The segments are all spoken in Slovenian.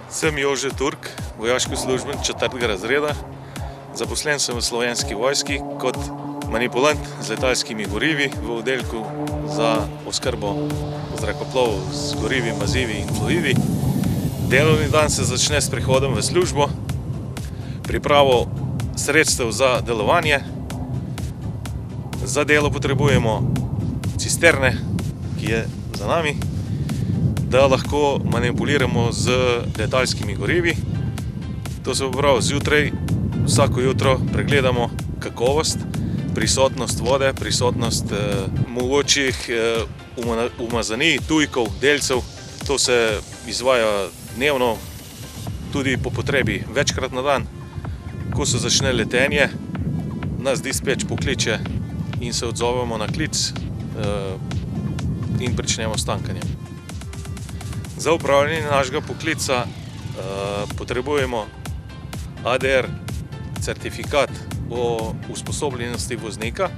Sem Jože Turk, vojaški uslužbenec 4. razreda. Zaposlen sem v Slovenski vojski kot manipulant z letalskimi gorivi v oddelku za oskrbo zrakoplovov z gorivi, mazivi in plovivi. Delovni dan se začne s prihodom v službo, pripravo sredstev za delovanje. Za delo potrebujemo cisterne, ki je za nami, da lahko manipuliramo z letalskimi gorivi. To se pravi, zjutraj vsako jutro pregledamo kakovost, prisotnost vode, prisotnost mogočih umazanij, tujkov, delcev. To se izvaja dnevno, tudi po potrebi večkrat na dan. Ko se začne letenje, nas dispeč pokliče in se odzovemo na klic in pričnemo s tankanjem. Za upravljanje našega poklica potrebujemo ADR certifikat o usposobljenosti voznika,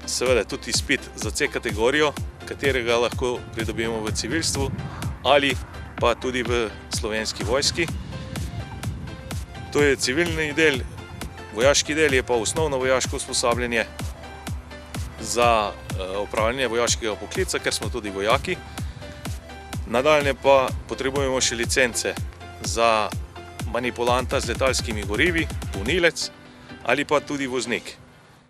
seveda tudi izpit za C kategorijo, katerega lahko pridobimo v civilstvu ali pa tudi v Slovenski vojski. To je civilni del, vojaški del je pa osnovno vojaško usposabljanje za opravljanje vojaškega poklica, ker smo tudi vojaki. Nadaljne pa potrebujemo še licence za manipulanta z letalskimi gorivi, polnilec ali pa tudi voznik.